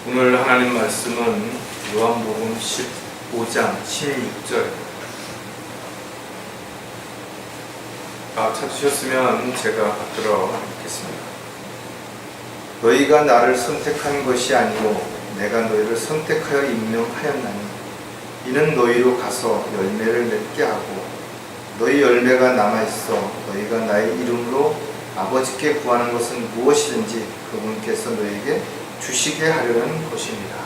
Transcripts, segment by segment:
오늘 하나님 말씀은 요한복음 15장 16절. 찾으셨으면 제가 받들어 읽겠습니다. 너희가 나를 선택한 것이 아니고 내가 너희를 선택하여 임명하였나니 이는 너희로 가서 열매를 맺게 하고 너희 열매가 남아있어 너희가 나의 이름으로 아버지께 구하는 것은 무엇이든지 그분께서 너희에게 주시게 하려는 것입니다.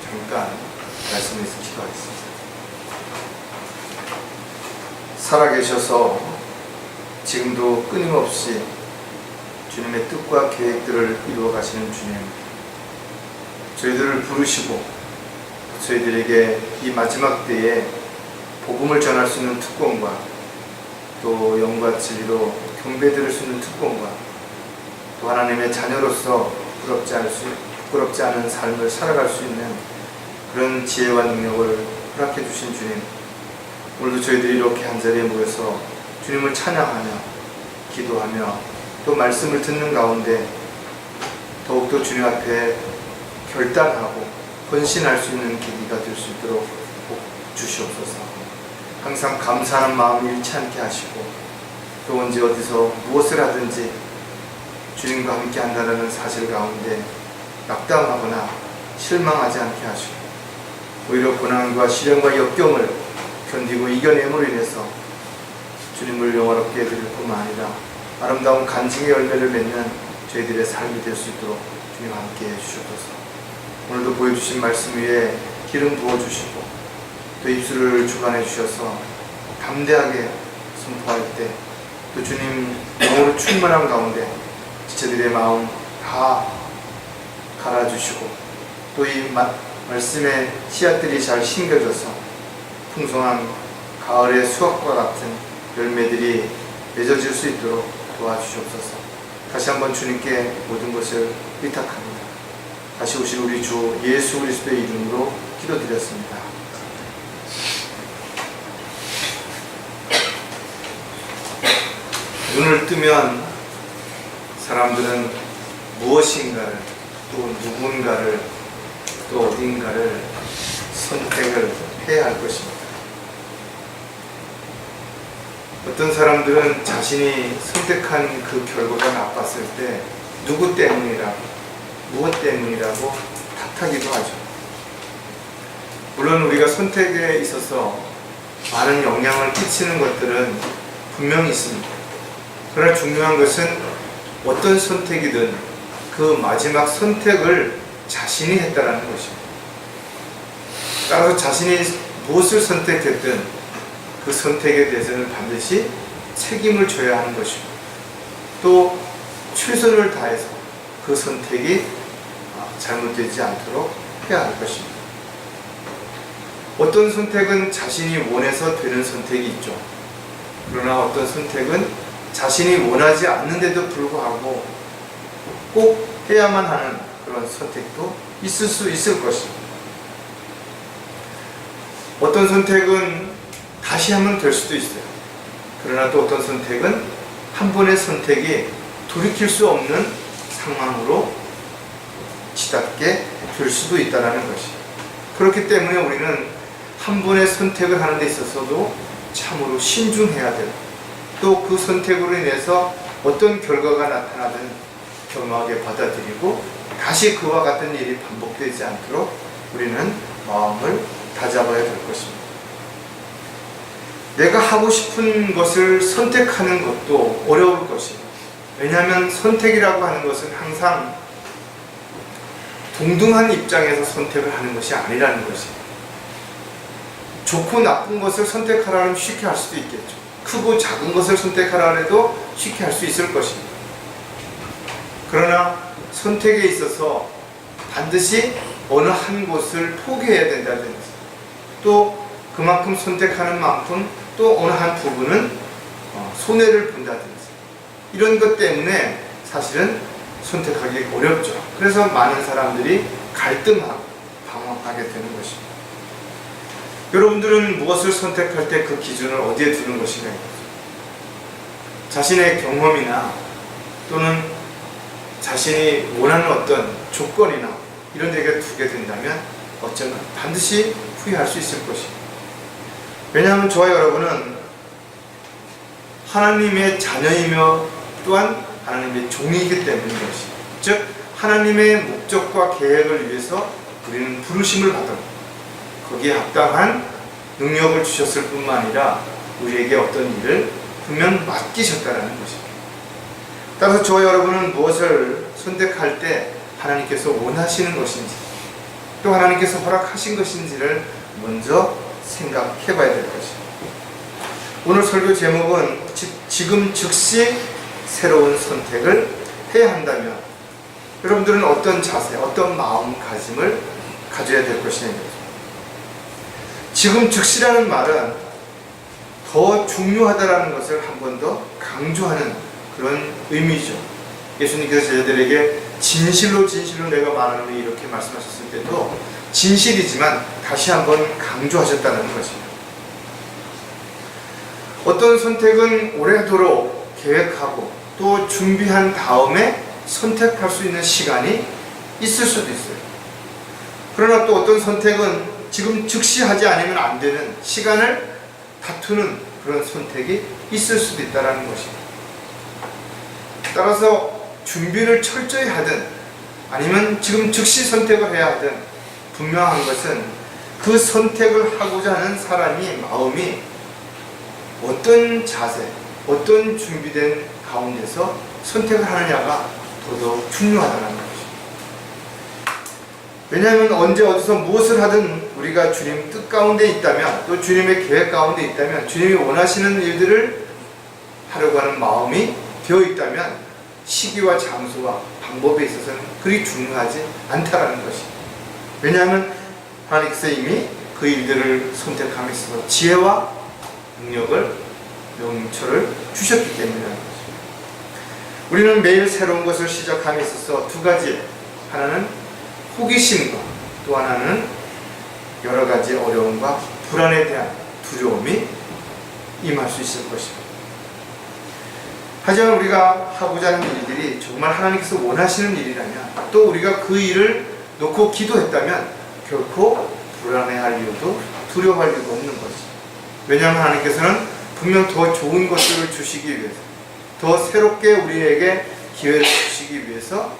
잠깐 말씀에서 기도하겠습니다. 살아계셔서 지금도 끊임없이 주님의 뜻과 계획들을 이루어 가시는 주님, 저희들을 부르시고 저희들에게 이 마지막 때에 복음을 전할 수 있는 특권과 또 영과 진리로 경배드릴 수 있는 특권과 또 하나님의 자녀로서 부끄럽지 않은 삶을 살아갈 수 있는 그런 지혜와 능력을 허락해 주신 주님, 오늘도 저희들이 이렇게 한자리에 모여서 주님을 찬양하며 기도하며 또 말씀을 듣는 가운데 더욱더 주님 앞에 결단하고 헌신할 수 있는 계기가 될 수 있도록 복 주시옵소서. 항상 감사하는 마음을 잃지 않게 하시고 또 언제 어디서 무엇을 하든지 주님과 함께 한다는 사실 가운데 낙담하거나 실망하지 않게 하시고 오히려 고난과 시련과 역경을 견디고 이겨냄으로 인해서 주님을 영화롭게 해드릴 뿐만 아니라 아름다운 간증의 열매를 맺는 저희들의 삶이 될 수 있도록 주님 함께 해주셔서 오늘도 보여주신 말씀 위에 기름 부어주시고 또 입술을 주관해 주셔서 담대하게 선포할 때 또 주님 영으로 충만한 가운데 지체들의 마음 다 갈아주시고 또 이 말씀의 씨앗들이 잘 심겨져서 풍성한 가을의 수확과 같은 열매들이 맺어질 수 있도록 도와주시옵소서. 다시 한번 주님께 모든 것을 의탁합니다. 다시 오실 우리 주 예수 그리스도의 이름으로 기도드렸습니다. 눈을 뜨면 사람들은 무엇인가를 또 누군가를 또 어딘가를 선택을 해야 할 것입니다. 어떤 사람들은 자신이 선택한 그 결과가 나빴을 때 누구 때문이라고 무엇 때문이라고 탓하기도 하죠. 물론 우리가 선택에 있어서 많은 영향을 끼치는 것들은 분명히 있습니다. 그러나 중요한 것은 어떤 선택이든 그 마지막 선택을 자신이 했다는 것입니다. 따라서 자신이 무엇을 선택했든 그 선택에 대해서는 반드시 책임을 져야 하는 것이고 또 최선을 다해서 그 선택이 잘못되지 않도록 해야 할 것입니다. 어떤 선택은 자신이 원해서 되는 선택이 있죠. 그러나 어떤 선택은 자신이 원하지 않는데도 불구하고 꼭 해야만 하는 그런 선택도 있을 수 있을 것입니다. 어떤 선택은 다시 하면 될 수도 있어요. 그러나 또 어떤 선택은 한 번의 선택이 돌이킬 수 없는 상황으로 치닫게 될 수도 있다는 것이에요. 그렇기 때문에 우리는 한 번의 선택을 하는 데 있어서도 참으로 신중해야 돼요. 또 그 선택으로 인해서 어떤 결과가 나타나든 겸허하게 받아들이고 다시 그와 같은 일이 반복되지 않도록 우리는 마음을 다잡아야 될 것입니다. 내가 하고 싶은 것을 선택하는 것도 어려울 것입니다. 왜냐하면 선택이라고 하는 것은 항상 동등한 입장에서 선택을 하는 것이 아니라는 것입니다. 좋고 나쁜 것을 선택하라면 쉽게 할 수도 있겠죠. 크고 작은 것을 선택하라 해도 쉽게 할 수 있을 것입니다. 그러나 선택에 있어서 반드시 어느 한 곳을 포기해야 된다든지 또 그만큼 선택하는 만큼 또 어느 한 부분은 손해를 본다든지 이런 것 때문에 사실은 선택하기 어렵죠. 그래서 많은 사람들이 갈등하고 방황하게 되는 것입니다. 여러분들은 무엇을 선택할 때 그 기준을 어디에 두는 것인가? 자신의 경험이나 또는 자신이 원하는 어떤 조건이나 이런 데가 두게 된다면 어쩌면 반드시 후회할 수 있을 것입니다. 왜냐하면 저와 여러분은 하나님의 자녀이며 또한 하나님의 종이기 때문인 것입니다. 즉 하나님의 목적과 계획을 위해서 우리는 부르심을 받았고 거기에 합당한 능력을 주셨을 뿐만 아니라 우리에게 어떤 일을 분명 맡기셨다는 것입니다. 따라서 저와 여러분은 무엇을 선택할 때 하나님께서 원하시는 것인지 또 하나님께서 허락하신 것인지를 먼저 생각해 봐야 될 것입니다. 오늘 설교 제목은 지금 즉시 새로운 선택을 해야 한다면 여러분들은 어떤 자세, 어떤 마음가짐을 가져야 될 것이냐입니다. 지금 즉시라는 말은 더 중요하다는 것을 한 번 더 강조하는 그런 의미죠. 예수님께서 제자들에게 진실로 내가 말하노니 이렇게 말씀하셨을 때도 진실이지만 다시 한번 강조하셨다는 것입니다. 어떤 선택은 오래도록 계획하고 또 준비한 다음에 선택할 수 있는 시간이 있을 수도 있어요. 그러나 또 어떤 선택은 지금 즉시 하지 않으면 안 되는 시간을 다투는 그런 선택이 있을 수도 있다는 것입니다. 따라서 준비를 철저히 하든 아니면 지금 즉시 선택을 해야 하든 분명한 것은 그 선택을 하고자 하는 사람이 마음이 어떤 자세, 어떤 준비된 가운데서 선택을 하느냐가 더더욱 중요하다는 것입니다. 왜냐하면 언제 어디서 무엇을 하든 우리가 주님 뜻 가운데 있다면 또 주님의 계획 가운데 있다면 주님이 원하시는 일들을 하려고 하는 마음이 되어 있다면 시기와 장소와 방법에 있어서는 그리 중요하지 않다라는 것입니다. 왜냐하면 하나님께서 이미 그 일들을 선택함에 있어서 지혜와 능력을 명철을 주셨기 때문이라는 것입니다. 우리는 매일 새로운 것을 시작함에 있어서 두 가지, 하나는 호기심과 또 하나는 여러 가지 어려움과 불안에 대한 두려움이 임할 수 있을 것입니다. 하지만 우리가 하고자 하는 일들이 정말 하나님께서 원하시는 일이라면 또 우리가 그 일을 놓고 기도했다면 결코 불안해할 이유도 두려워할 이유도 없는 것이죠. 왜냐하면 하나님께서는 분명 더 좋은 것들을 주시기 위해서 더 새롭게 우리에게 기회를 주시기 위해서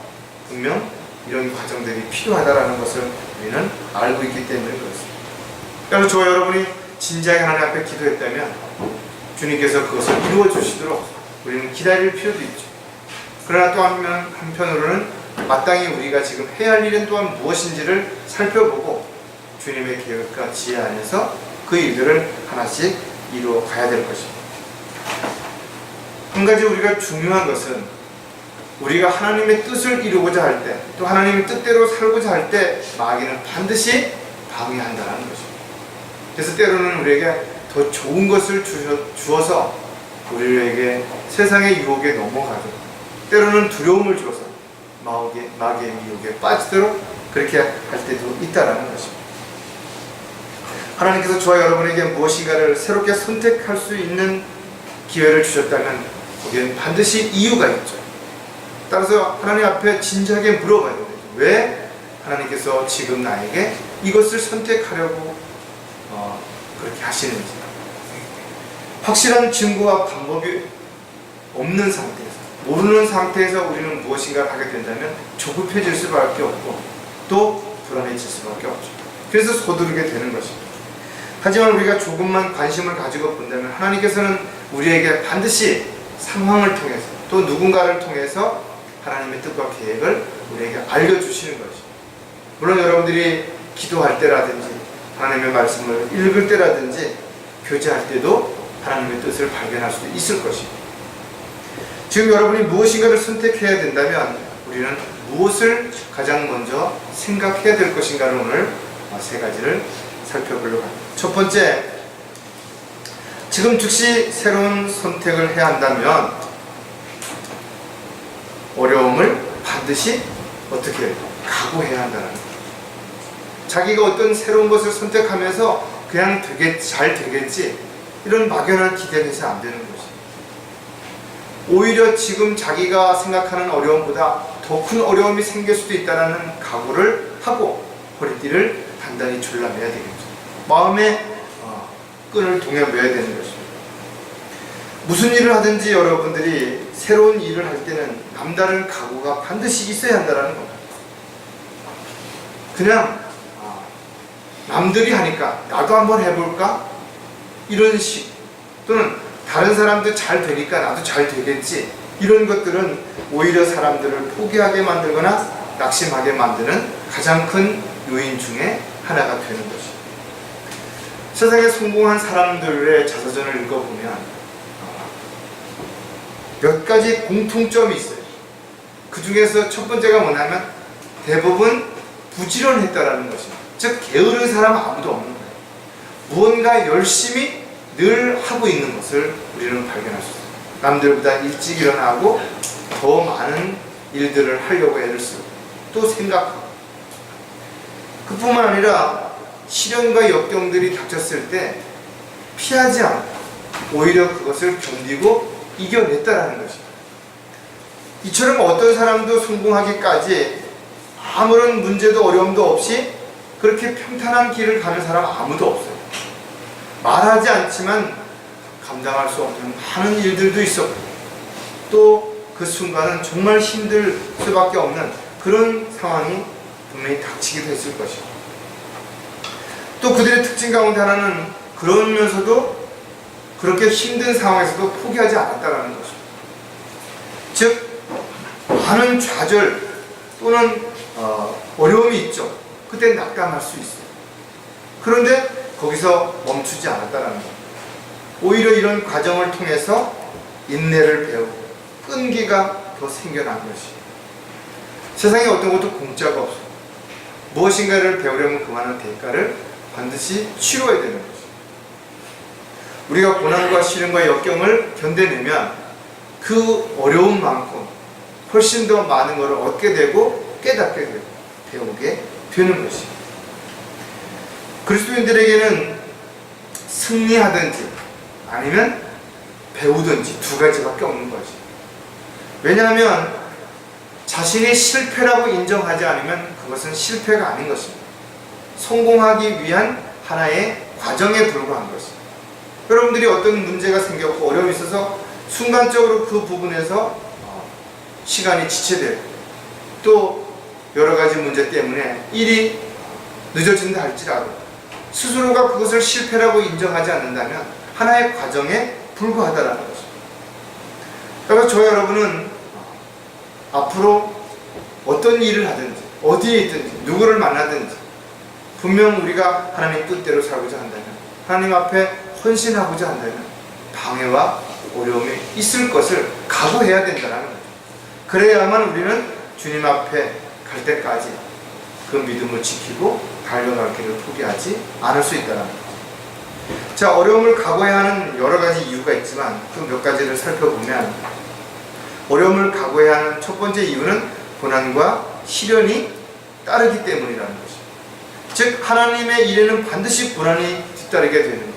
분명 이런 과정들이 필요하다는 것을 우리는 알고 있기 때문에 그렇습니다. 그래서 저와 여러분이 진지하게 하나님 앞에 기도했다면 주님께서 그것을 이루어 주시도록 우리는 기다릴 필요도 있죠. 그러나 또 한편으로는 마땅히 우리가 지금 해야 할 일은 또한 무엇인지를 살펴보고 주님의 계획과 지혜 안에서 그 일들을 하나씩 이루어 가야 될 것입니다. 한 가지 우리가 중요한 것은 우리가 하나님의 뜻을 이루고자 할 때 또 하나님의 뜻대로 살고자 할 때 마귀는 반드시 방해한다는 것입니다. 그래서 때로는 우리에게 더 좋은 것을 주어서 우리에게 세상의 유혹에 넘어가도 때로는 두려움을 주어서 마귀의 유혹에 빠지도록 그렇게 할 때도 있다는 것입니다. 하나님께서 저와 여러분에게 무엇인가를 새롭게 선택할 수 있는 기회를 주셨다면 거기에는 반드시 이유가 있죠. 따라서 하나님 앞에 진지하게 물어봐야 됩니다. 왜 하나님께서 지금 나에게 이것을 선택하려고 그렇게 하시는지. 확실한 증거와 방법이 없는 상태에서, 모르는 상태에서 우리는 무엇인가를 하게 된다면 조급해질 수밖에 없고 또 불안해질 수밖에 없죠. 그래서 서두르게 되는 것입니다. 하지만 우리가 조금만 관심을 가지고 본다면 하나님께서는 우리에게 반드시 상황을 통해서 또 누군가를 통해서 하나님의 뜻과 계획을 우리에게 알려주시는 것입니다. 물론 여러분들이 기도할 때라든지 하나님의 말씀을 읽을 때라든지 교제할 때도 하나님의 뜻을 발견할 수도 있을 것입니다. 지금 여러분이 무엇인가를 선택해야 된다면 우리는 무엇을 가장 먼저 생각해야 될 것인가를 오늘 세 가지를 살펴보려고 합니다. 첫 번째, 지금 즉시 새로운 선택을 해야 한다면 어려움을 반드시 어떻게 각오해야 한다는 거예요. 자기가 어떤 새로운 것을 선택하면서 그냥 잘 되겠지 이런 막연한 기대는 해서 안 되는 것입니다. 오히려 지금 자기가 생각하는 어려움보다 더 큰 어려움이 생길 수도 있다는 각오를 하고 허리띠를 단단히 졸라매야 되겠죠. 마음의 끈을 동여매야 되는 것입니다. 무슨 일을 하든지 여러분들이 새로운 일을 할 때는 남다른 각오가 반드시 있어야 한다는 겁니다. 그냥 남들이 하니까 나도 한번 해볼까? 이런 식, 또는 다른 사람도 잘 되니까 나도 잘 되겠지, 이런 것들은 오히려 사람들을 포기하게 만들거나 낙심하게 만드는 가장 큰 요인 중에 하나가 되는 것입니다. 세상에 성공한 사람들의 자서전을 읽어보면 몇 가지 공통점이 있어요. 그 중에서 첫 번째가 뭐냐면 대부분 부지런했다라는 것입니다. 즉 게으른 사람은 아무도 없는 거예요. 무언가 열심히 늘 하고 있는 것을 우리는 발견할 수 있어요. 남들보다 일찍 일어나고 더 많은 일들을 하려고 애를 쓰고 또 생각하고, 그뿐만 아니라 시련과 역경들이 닥쳤을 때 피하지 않고 오히려 그것을 견디고 이겨냈다라는 것입니다. 이처럼 어떤 사람도 성공하기까지 아무런 문제도 어려움도 없이 그렇게 평탄한 길을 가는 사람 아무도 없어요. 말하지 않지만 감당할 수 없는 많은 일들도 있었고, 또 그 순간은 정말 힘들 수밖에 없는 그런 상황이 분명히 닥치기도 했을 것이고, 또 그들의 특징 가운데 하나는 그러면서도 그렇게 힘든 상황에서도 포기하지 않았다는 것입니다. 즉 많은 좌절 또는 어려움이 있죠. 그때 낙담할 수 있어요. 그런데 거기서 멈추지 않았다는 겁니다. 오히려 이런 과정을 통해서 인내를 배우고 끈기가 더 생겨난 것이에요. 세상에 어떤 것도 공짜가 없어요. 무엇인가를 배우려면 그만한 대가를 반드시 치러야 되는 것이에요. 우리가 고난과 시련과 역경을 견뎌내면 그 어려움만큼 훨씬 더 많은 것을 얻게 되고 깨닫게 되고 배우게 되는 것이에요. 그리스도인들에게는 승리하든지 아니면 배우든지 두 가지밖에 없는 거지. 왜냐하면 자신이 실패라고 인정하지 않으면 그것은 실패가 아닌 것입니다. 성공하기 위한 하나의 과정에 불과한 것입니다. 여러분들이 어떤 문제가 생겼고 어려움이 있어서 순간적으로 그 부분에서 시간이 지체되고 또 여러 가지 문제 때문에 일이 늦어진다 할지라도 스스로가 그것을 실패라고 인정하지 않는다면 하나의 과정에 불과하다는 것입니다. 그래서 저 여러분은 앞으로 어떤 일을 하든지 어디에 있든지 누구를 만나든지 분명 우리가 하나님 뜻대로 살고자 한다면, 하나님 앞에 헌신하고자 한다면 방해와 어려움이 있을 것을 각오해야 된다는 거죠. 그래야만 우리는 주님 앞에 갈 때까지 그 믿음을 지키고 달려갈 길을 포기하지 않을 수 있다는 거죠. 자, 어려움을 각오해야 하는 여러 가지 이유가 있지만 그 몇 가지를 살펴보면, 어려움을 각오해야 하는 첫 번째 이유는 고난과 시련이 따르기 때문이라는 것입니다. 즉 하나님의 일에는 반드시 고난이 뒤따르게 되는 것입니다.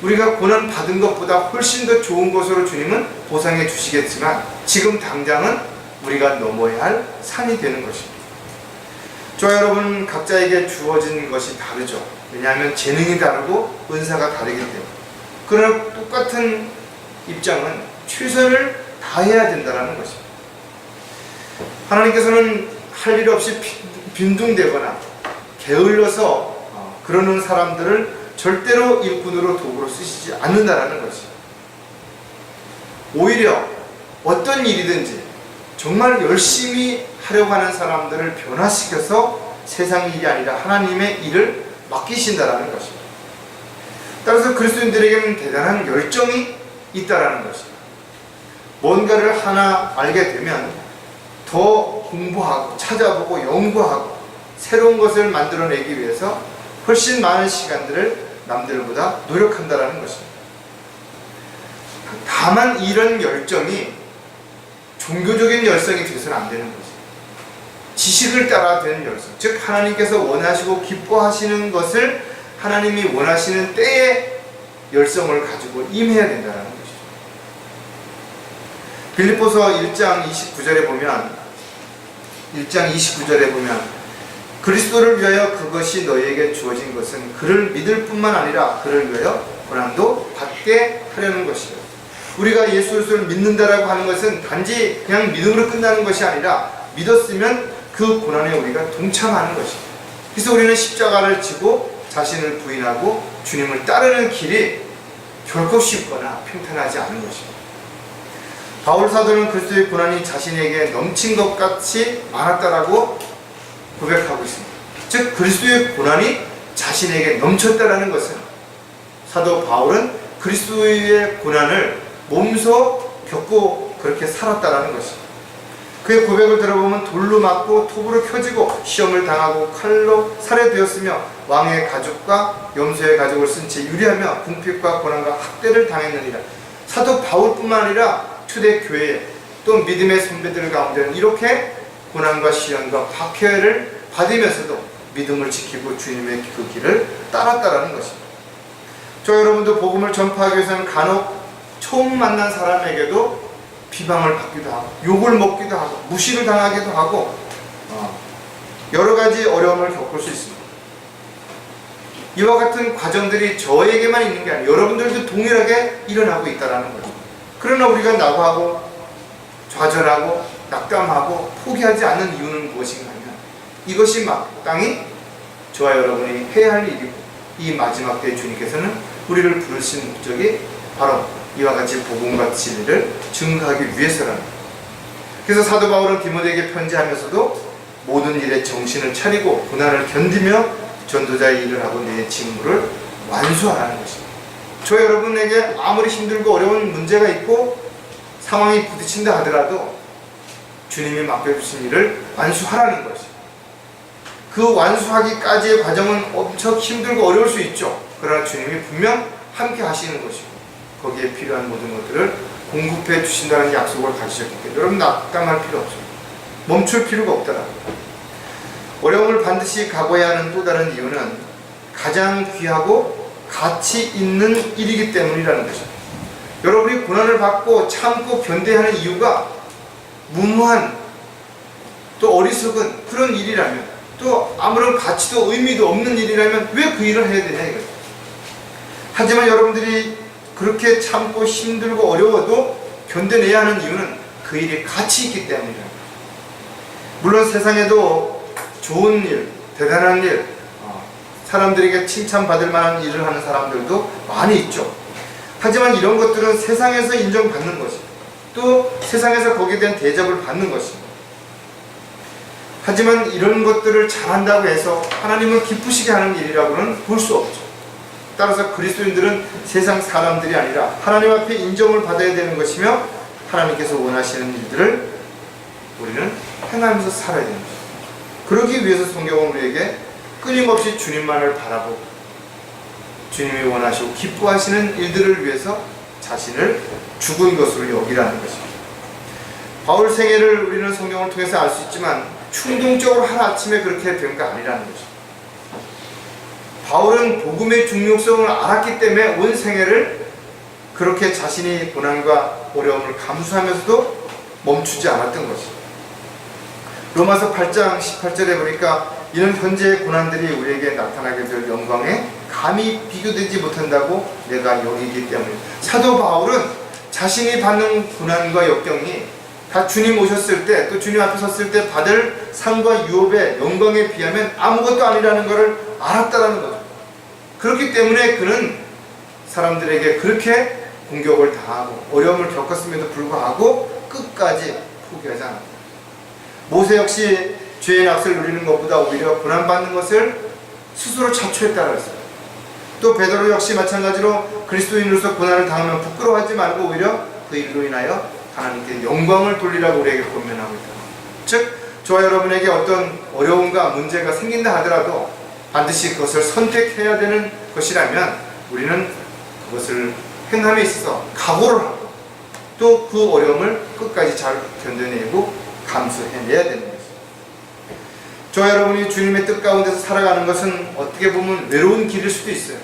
우리가 고난 받은 것보다 훨씬 더 좋은 것으로 주님은 보상해 주시겠지만 지금 당장은 우리가 넘어야 할 산이 되는 것입니다. 저와 여러분 각자에게 주어진 것이 다르죠. 왜냐하면 재능이 다르고 은사가 다르기 때문에. 그러나 똑같은 입장은 최선을 다해야 된다는 것입니다. 하나님께서는 할 일 없이 빈둥대거나 게을러서 그러는 사람들을 절대로 일꾼으로 도구로 쓰시지 않는다는 것입니다. 오히려 어떤 일이든지 정말 열심히 하려고 하는 사람들을 변화시켜서 세상 일이 아니라 하나님의 일을 맡기신다는 것입니다. 따라서 그리스도인들에게는 대단한 열정이 있다는 것입니다. 뭔가를 하나 알게 되면 더 공부하고 찾아보고 연구하고 새로운 것을 만들어내기 위해서 훨씬 많은 시간들을 남들보다 노력한다는 것입니다. 다만 이런 열정이 종교적인 열성이 되서는 안 되는 거죠. 지식을 따라 되는 열성, 즉 하나님께서 원하시고 기뻐하시는 것을 하나님이 원하시는 때의 열성을 가지고 임해야 된다는 것이죠. 빌립보서 1장 29절에 보면 그리스도를 위하여 그것이 너희에게 주어진 것은 그를 믿을 뿐만 아니라 그를 위하여 고난도 받게 하려는 것이요. 우리가 예수 그리스도를 믿는다라고 하는 것은 단지 그냥 믿음으로 끝나는 것이 아니라 믿었으면 그 고난에 우리가 동참하는 것이죠. 그래서 우리는 십자가를 지고 자신을 부인하고 주님을 따르는 길이 결코 쉽거나 평탄하지 않은 것입니다. 바울 사도는 그리스도의 고난이 자신에게 넘친 것 같이 많았다라고 고백하고 있습니다. 즉 그리스도의 고난이 자신에게 넘쳤다라는 것은 사도 바울은 그리스도의 고난을 몸소 겪고 그렇게 살았다라는 것입니다. 그의 고백을 들어보면 돌로 맞고 톱으로 켜지고 시험을 당하고 칼로 살해되었으며 왕의 가죽과 염소의 가죽을 쓴 채 유리하며 궁핍과 고난과 학대를 당했느니라. 사도 바울뿐만 아니라 초대 교회 또 믿음의 선배들 가운데는 이렇게 고난과 시련과 박해를 받으면서도 믿음을 지키고 주님의 그 길을 따랐다라는 것입니다. 저 여러분도 복음을 전파하기 위해서는 간혹 처음 만난 사람에게도 비방을 받기도 하고 욕을 먹기도 하고 무시를 당하기도 하고 여러 가지 어려움을 겪을 수 있습니다. 이와 같은 과정들이 저에게만 있는 게 아니라 여러분들도 동일하게 일어나고 있다는 거죠. 그러나 우리가 낙오하고 좌절하고 낙담하고 포기하지 않는 이유는 무엇인가 하면 이것이 마땅히 저와 여러분이 해야 할 일이고 이 마지막 때에 주님께서는 우리를 부르신 목적이 바로 이와 같이 복음과 진리를 증거하기 위해서라는 거예요. 그래서 사도 바울은 디모데에게 편지하면서도 모든 일에 정신을 차리고 고난을 견디며 전도자의 일을 하고 내 직무를 완수하라는 것입니다. 저 여러분에게 아무리 힘들고 어려운 문제가 있고 상황이 부딪힌다 하더라도 주님이 맡겨주신 일을 완수하라는 것입니다. 그 완수하기까지의 과정은 엄청 힘들고 어려울 수 있죠. 그러나 주님이 분명 함께 하시는 것이고 거기에 필요한 모든 것들을 공급해 주신다는 약속을 가지셨기 때문에 여러분 낙담할 필요 없어요. 멈출 필요가 없다라는 거예요. 어려움을 반드시 각오해야 하는 또 다른 이유는 가장 귀하고 가치 있는 일이기 때문이라는 것입니다. 여러분이 고난을 받고 참고 견뎌야 하는 이유가 무모한 또 어리석은 그런 일이라면 또 아무런 가치도 의미도 없는 일이라면 왜 그 일을 해야 되냐 이거죠. 하지만 여러분들이 그렇게 참고 힘들고 어려워도 견뎌내야 하는 이유는 그 일이 가치 있기 때문이다. 물론 세상에도 좋은 일, 대단한 일, 사람들에게 칭찬받을 만한 일을 하는 사람들도 많이 있죠. 하지만 이런 것들은 세상에서 인정받는 것입니다. 또 세상에서 거기에 대한 대접을 받는 것입니다. 하지만 이런 것들을 잘한다고 해서 하나님을 기쁘시게 하는 일이라고는 볼 수 없죠. 따라서 그리스도인들은 세상 사람들이 아니라 하나님 앞에 인정을 받아야 되는 것이며 하나님께서 원하시는 일들을 우리는 행하면서 살아야 되는 것입니다. 그러기 위해서 성경은 우리에게 끊임없이 주님만을 바라보고 주님이 원하시고 기뻐하시는 일들을 위해서 자신을 죽은 것으로 여기라는 것입니다. 바울 생애를 우리는 성경을 통해서 알 수 있지만 충동적으로 하루아침에 그렇게 된 거 아니라는 것입니다. 바울은 복음의 중요성을 알았기 때문에 온 생애를 그렇게 자신이 고난과 어려움을 감수하면서도 멈추지 않았던 것입니다. 로마서 8장 18절에 보니까 이는 현재의 고난들이 우리에게 나타나게 될 영광에 감히 비교되지 못한다고 내가 여기기 때문에 사도 바울은 자신이 받는 고난과 역경이 다 주님 오셨을 때 또 주님 앞에 섰을 때 받을 상과 유업의 영광에 비하면 아무것도 아니라는 것을 알았다라는 거죠. 그렇기 때문에 그는 사람들에게 그렇게 공격을 당하고 어려움을 겪었음에도 불구하고 끝까지 포기하지 않았다. 모세 역시 죄의 낙을 누리는 것보다 오히려 고난받는 것을 스스로 자초했다고 했어요. 또 베드로 역시 마찬가지로 그리스도인으로서 고난을 당하면 부끄러워하지 말고 오히려 그 일로 인하여 하나님께 영광을 돌리라고 우리에게 권면하고 있다. 즉 저와 여러분에게 어떤 어려움과 문제가 생긴다 하더라도 반드시 그것을 선택해야 되는 것이라면 우리는 그것을 행함에 있어서 각오를 하고 또 그 어려움을 끝까지 잘 견뎌내고 감수해내야 되는 것입니다. 저와 여러분이 주님의 뜻 가운데서 살아가는 것은 어떻게 보면 외로운 길일 수도 있어요.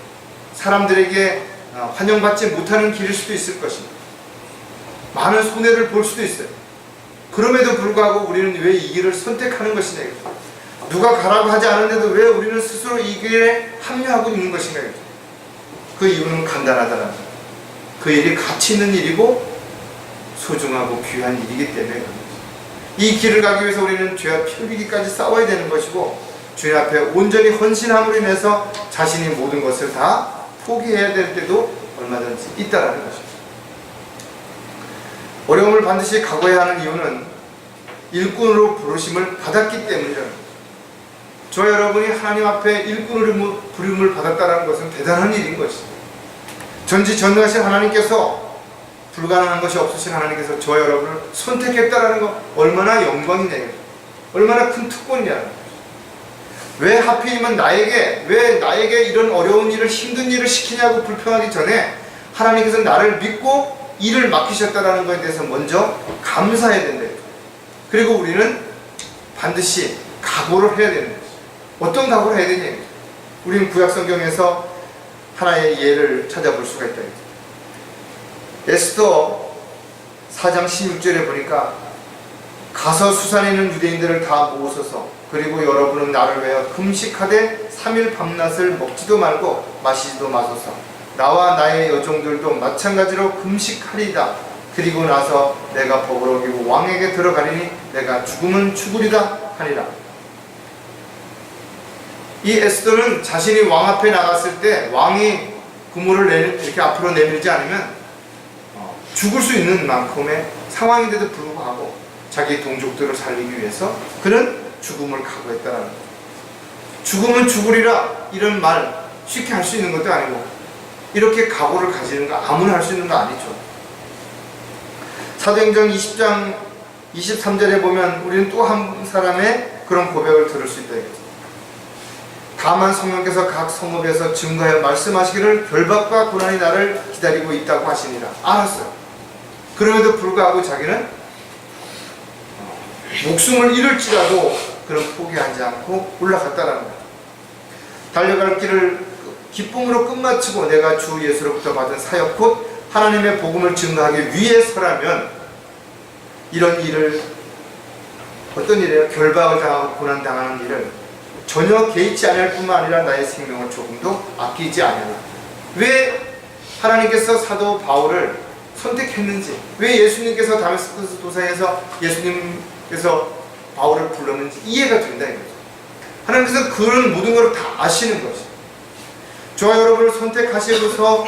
사람들에게 환영받지 못하는 길일 수도 있을 것입니다. 많은 손해를 볼 수도 있어요. 그럼에도 불구하고 우리는 왜 이 길을 선택하는 것이냐. 누가 가라고 하지 않았는데도 왜 우리는 스스로 이 길에 합류하고 있는 것인가. 그 이유는 간단하다는 거예요. 그 일이 가치 있는 일이고 소중하고 귀한 일이기 때문에 그런 거죠. 이 길을 가기 위해서 우리는 죄와 피 흘리기까지 싸워야 되는 것이고, 주님 앞에 온전히 헌신함으로 인해서 자신이 모든 것을 다 포기해야 될 때도 얼마든지 있다라는 것입니다. 어려움을 반드시 각오해야 하는 이유는 일꾼으로 부르심을 받았기 때문이라는 거죠. 저 여러분이 하나님 앞에 일꾼으로 부름을 받았다는 것은 대단한 일인 것이죠. 전지전능하신 하나님께서, 불가능한 것이 없으신 하나님께서 저 여러분을 선택했다라는 것, 얼마나 영광이냐, 얼마나 큰 특권이냐는 거죠. 왜 하필이면 왜 나에게 이런 어려운 일을, 힘든 일을 시키냐고 불평하기 전에 하나님께서 나를 믿고 일을 맡기셨다는 것에 대해서 먼저 감사해야 된다. 그리고 우리는 반드시 각오를 해야 되는 거죠. 어떤 각오를 해야 되냐. 우리는 구약성경에서 하나의 예를 찾아볼 수가 있다. 에스더 4장 16절에 보니까, 가서 수산에 있는 유대인들을 다 모으소서. 그리고 여러분은 나를 위하여 금식하되 3일 밤낮을 먹지도 말고 마시지도 마소서. 나와 나의 여종들도 마찬가지로 금식하리이다. 그리고 나서 내가 법을 어기고 왕에게 들어가리니 내가 죽으면 죽으리다 하니라. 이 에스더는 자신이 왕 앞에 나갔을 때 왕이 그물을 이렇게 앞으로 내밀지 않으면 죽을 수 있는 만큼의 상황인데도 불구하고 자기 동족들을 살리기 위해서 그는 죽음을 각오했다는 거죠. 죽으면 죽으리라, 이런 말 쉽게 할 수 있는 것도 아니고, 이렇게 각오를 가지는 거 아무나 할 수 있는 거 아니죠. 사도행전 20장 23절에 보면 우리는 또 한 사람의 그런 고백을 들을 수 있다. 다만 성령께서 각 성읍에서 증거하여 말씀하시기를 결박과 고난이 나를 기다리고 있다고 하시니라. 알았어요. 그럼에도 불구하고 자기는 목숨을 잃을지라도 그런 포기하지 않고 올라갔다라는 거예요. 달려갈 길을 기쁨으로 끝마치고 내가 주 예수로부터 받은 사역 곧 하나님의 복음을 증거하기 위해서라면 이런 일을, 어떤 일이에요? 결박을 당하고 고난당하는 일을 전혀 개의치 않을 뿐만 아니라 나의 생명을 조금도 아끼지 않으라. 왜 하나님께서 사도 바울을 선택했는지, 왜 예수님께서 다메스커스 도상에서 예수님께서 바울을 불렀는지 이해가 된다 이거죠. 하나님께서 그런 모든 것을 다 아시는 것이죠. 저와 여러분을 선택하시고서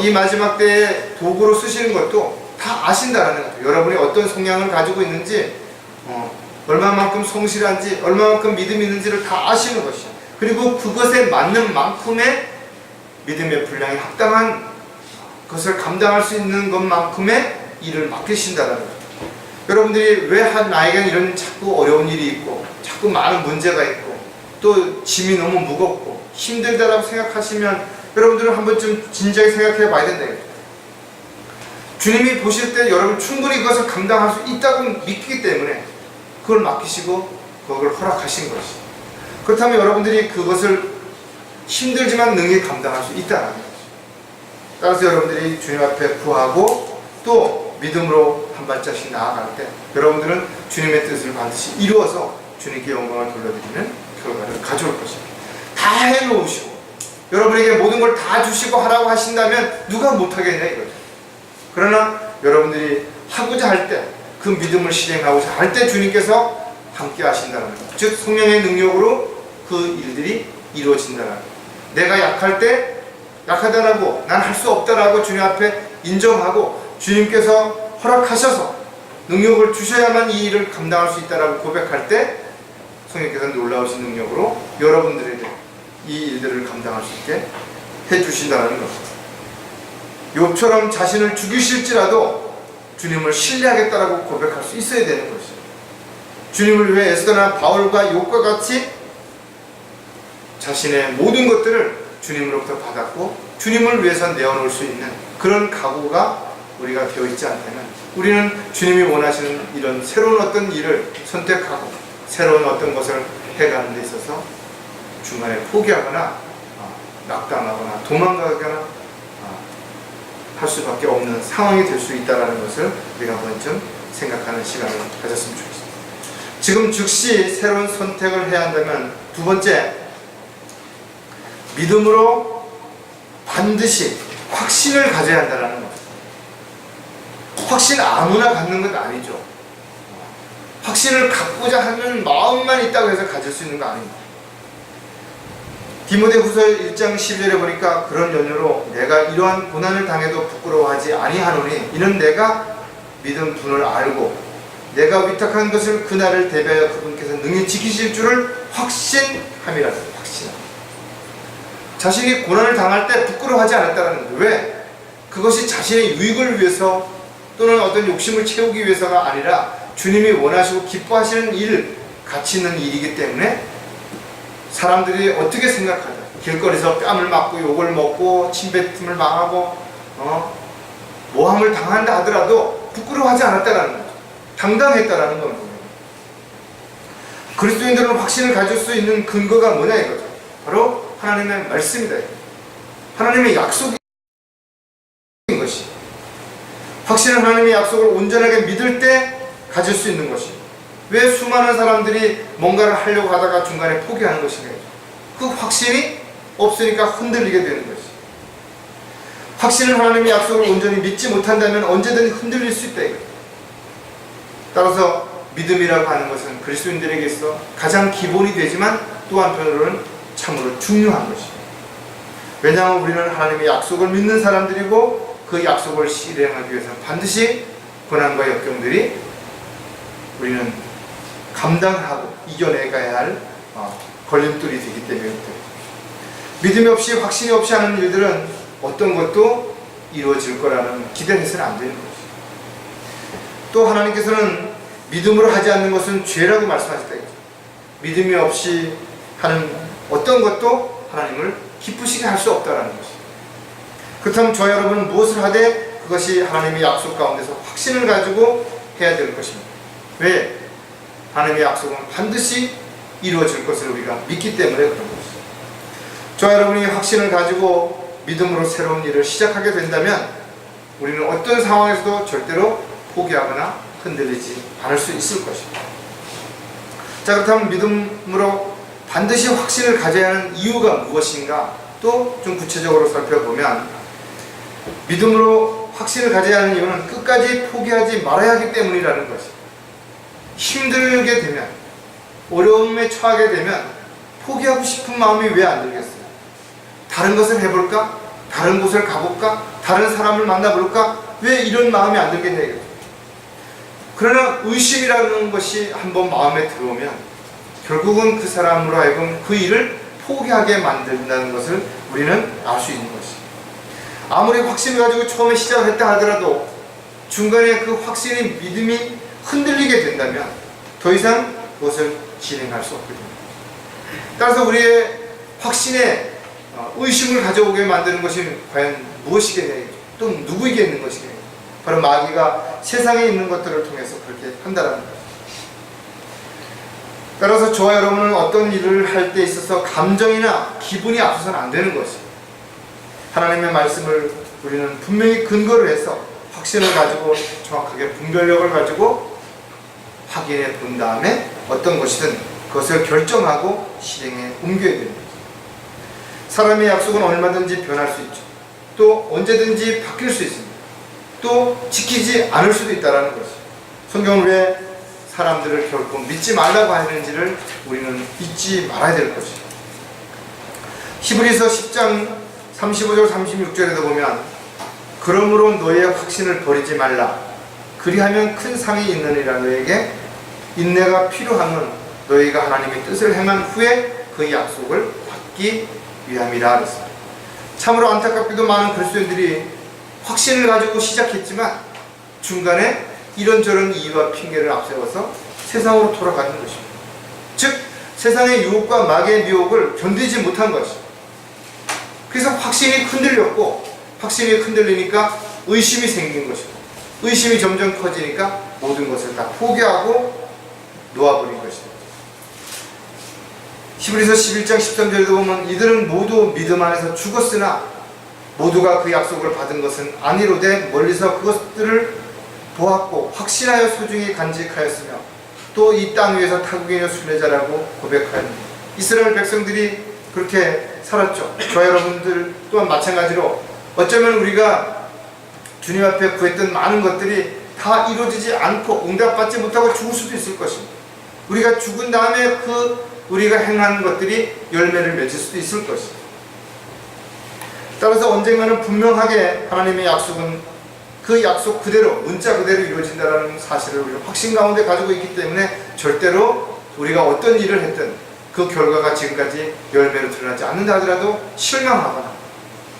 이 마지막 때에 도구로 쓰시는 것도 다 아신다는 거죠. 여러분이 어떤 성향을 가지고 있는지, 얼마만큼 성실한지, 얼마만큼 믿음이 있는지를 다 아시는 것이죠. 그리고 그것에 맞는 만큼의 믿음의 분량에 합당한 것을 감당할 수 있는 것만큼의 일을 맡기신다는 거죠. 여러분들이 왜 나에게는 이런 자꾸 어려운 일이 있고 자꾸 많은 문제가 있고 또 짐이 너무 무겁고 힘들다라고 생각하시면 여러분들은 한 번쯤 진지하게 생각해 봐야 된다. 주님이 보실 때 여러분 충분히 그것을 감당할 수 있다고 믿기 때문에 그걸 맡기시고 그걸 허락하신 것이죠. 그렇다면 여러분들이 그것을 힘들지만 능히 감당할 수 있다는 거죠. 따라서 여러분들이 주님 앞에 구하고 또 믿음으로 한 발짝씩 나아갈 때 여러분들은 주님의 뜻을 반드시 이루어서 주님께 영광을 돌려드리는 결과를 가져올 것입니다. 다 해놓으시고 여러분에게 모든 걸 다 주시고 하라고 하신다면 누가 못하겠냐 이거죠. 그러나 여러분들이 하고자 할 때, 그 믿음을 실행하고자 할 때 주님께서 함께 하신다는 것, 즉 성령의 능력으로 그 일들이 이루어진다는 것. 내가 약할 때 약하다라고, 난 할 수 없다라고 주님 앞에 인정하고 주님께서 허락하셔서 능력을 주셔야만 이 일을 감당할 수 있다라고 고백할 때 성령께서 놀라우신 능력으로 여러분들에게 이 일들을 감당할 수 있게 해주신다는 것. 욥처럼 자신을 죽이실지라도 주님을 신뢰하겠다라고 고백할 수 있어야 되는 것이죠. 주님을 위해 에스더나 바울과 욥과 같이 자신의 모든 것들을 주님으로부터 받았고 주님을 위해서 내어놓을 수 있는 그런 각오가 우리가 되어 있지 않다면 우리는 주님이 원하시는 이런 새로운 어떤 일을 선택하고 새로운 어떤 것을 해가는 데 있어서 중간에 포기하거나 낙담하거나 도망가거나 할 수밖에 없는 상황이 될 수 있다는 것을 우리가 한번 좀 생각하는 시간을 가졌으면 좋겠습니다. 지금 즉시 새로운 선택을 해야 한다면 두 번째, 믿음으로 반드시 확신을 가져야 한다는 것. 확신 아무나 갖는 것 아니죠. 확신을 갖고자 하는 마음만 있다고 해서 가질 수 있는 거 아닙니다. 디모데후서 1장 12절에 보니까 그런 연유로 내가 이러한 고난을 당해도 부끄러워하지 아니하노니 이는 내가 믿은 분을 알고 내가 위탁한 것을 그날을 대비하여 그분께서 능히 지키실 줄을 확신함이라. 확신함. 자신이 고난을 당할 때 부끄러워하지 않았다는 거예요. 왜? 그것이 자신의 유익을 위해서 또는 어떤 욕심을 채우기 위해서가 아니라 주님이 원하시고 기뻐하시는 일, 가치 있는 일이기 때문에 사람들이 어떻게 생각하든 길거리에서 뺨을 맞고 욕을 먹고 침뱉음을 당하고 모함을 당한다 하더라도 부끄러워하지 않았다는 거죠. 당당했다라는 겁니다. 그리스도인들은 확신을 가질 수 있는 근거가 뭐냐 이거죠. 바로 하나님의 말씀이다. 하나님의 약속인 것이. 확신은 하나님의 약속을 온전하게 믿을 때 가질 수 있는 것이. 왜 수많은 사람들이 뭔가를 하려고 하다가 중간에 포기하는 것인가요? 그 확신이 없으니까 흔들리게 되는 것이. 확신은 하나님의 약속을 온전히 믿지 못한다면 언제든 흔들릴 수 있다 이거예요. 따라서 믿음이라고 하는 것은 그리스도인들에게 있어 가장 기본이 되지만 또 한편으로는 참으로 중요한 것입니다. 왜냐하면 우리는 하나님의 약속을 믿는 사람들이고 그 약속을 실행하기 위해서는 반드시 고난과 역경들이 우리는 감당하고 이겨내가야 할 걸림돌이 되기 때문에 믿음이 없이 확신이 없이 하는 일들은 어떤 것도 이루어질 거라는 기대를 해서는 안 되는 것입니다. 또 하나님께서는 믿음으로 하지 않는 것은 죄라고 말씀하셨다. 믿음이 없이 하는 어떤 것도 하나님을 기쁘시게 할 수 없다는 것입니다. 그렇다면 저와 여러분은 무엇을 하되 그것이 하나님의 약속 가운데서 확신을 가지고 해야 될 것입니다. 왜? 하나님의 약속은 반드시 이루어질 것을 우리가 믿기 때문에 그런 것입니다. 저와 여러분이 확신을 가지고 믿음으로 새로운 일을 시작하게 된다면 우리는 어떤 상황에서도 절대로 포기하거나 흔들리지 않을 수 있을 것입니다. 자, 그렇다면 믿음으로 반드시 확신을 가져야 하는 이유가 무엇인가? 또 좀 구체적으로 살펴보면 믿음으로 확신을 가져야 하는 이유는 끝까지 포기하지 말아야 하기 때문이라는 것입니다. 힘들게 되면, 어려움에 처하게 되면 포기하고 싶은 마음이 왜 안 들겠어요? 다른 것을 해볼까? 다른 곳을 가볼까? 다른 사람을 만나볼까? 왜 이런 마음이 안 들겠냐. 그러나 의심이라는 것이 한번 마음에 들어오면 결국은 그 사람으로 하여금 그 일을 포기하게 만든다는 것을 우리는 알 수 있는 것입니다. 아무리 확신을 가지고 처음에 시작을 했다 하더라도 중간에 그 확신이 믿음이 흔들리게 된다면 더 이상 그것을 진행할 수 없게 됩니다. 따라서 우리의 확신에 의심을 가져오게 만드는 것이 과연 무엇이겠냐, 또 누구이겠는 것이겠냐. 바로 마귀가 세상에 있는 것들을 통해서 그렇게 한다는 것입니다. 따라서 저와 여러분은 어떤 일을 할 때 있어서 감정이나 기분이 앞서서는 안 되는 것입니다. 하나님의 말씀을 우리는 분명히 근거를 해서 확신을 가지고 정확하게 분별력을 가지고 확인해 본 다음에 어떤 것이든 그것을 결정하고 실행에 옮겨야 됩니다. 사람의 약속은 얼마든지 변할 수 있죠. 또 언제든지 바뀔 수 있습니다. 또 지키지 않을 수도 있다는 것이죠. 성경은 왜 사람들을 결코 믿지 말라고 하는지를 우리는 잊지 말아야 될 것이죠. 히브리서 10장 35절 36절에도 보면 그러므로 너의 확신을 버리지 말라. 그리하면 큰 상이 있느니라. 너에게 인내가 필요함은 너희가 하나님의 뜻을 행한 후에 그 약속을 받기 위함이라 그랬습니다. 참으로 안타깝게도 많은 그리스도인들이 확신을 가지고 시작했지만 중간에 이런저런 이유와 핑계를 앞세워서 세상으로 돌아가는 것입니다. 즉 세상의 유혹과 마귀의 미혹을 견디지 못한 것입니다. 그래서 확신이 흔들렸고 확신이 흔들리니까 의심이 생긴 것이고 의심이 점점 커지니까 모든 것을 다 포기하고 놓아버린 것입니다. 히브리서 11장 13절에도 보면 이들은 모두 믿음 안에서 죽었으나 모두가 그 약속을 받은 것은 아니로되 멀리서 그것들을 보았고 확신하여 소중히 간직하였으며 또 이 땅 위에서 타국인의 순례자라고 고백하였느니. 이스라엘 백성들이 그렇게 살았죠. 저와 여러분들 또한 마찬가지로 어쩌면 우리가 주님 앞에 구했던 많은 것들이 다 이루어지지 않고 응답받지 못하고 죽을 수도 있을 것입니다. 우리가 죽은 다음에 우리가 행한 것들이 열매를 맺을 수도 있을 것입니다. 따라서 언젠가는 분명하게 하나님의 약속은 그 약속 그대로 문자 그대로 이루어진다는 사실을 우리가 확신 가운데 가지고 있기 때문에 절대로 우리가 어떤 일을 했든 그 결과가 지금까지 열매로 드러나지 않는다 하더라도 실망하거나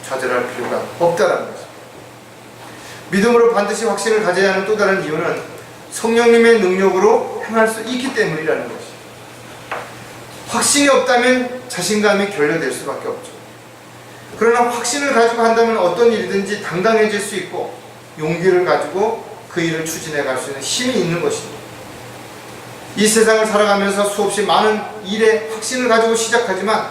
좌절할 필요가 없다는 것입니다. 믿음으로 반드시 확신을 가져야 하는 또 다른 이유는 성령님의 능력으로 행할 수 있기 때문이라는 것입니다. 확신이 없다면 자신감이 결여될 수밖에 없죠. 그러나 확신을 가지고 한다면 어떤 일이든지 당당해질 수 있고 용기를 가지고 그 일을 추진해 갈 수 있는 힘이 있는 것입니다. 이 세상을 살아가면서 수없이 많은 일에 확신을 가지고 시작하지만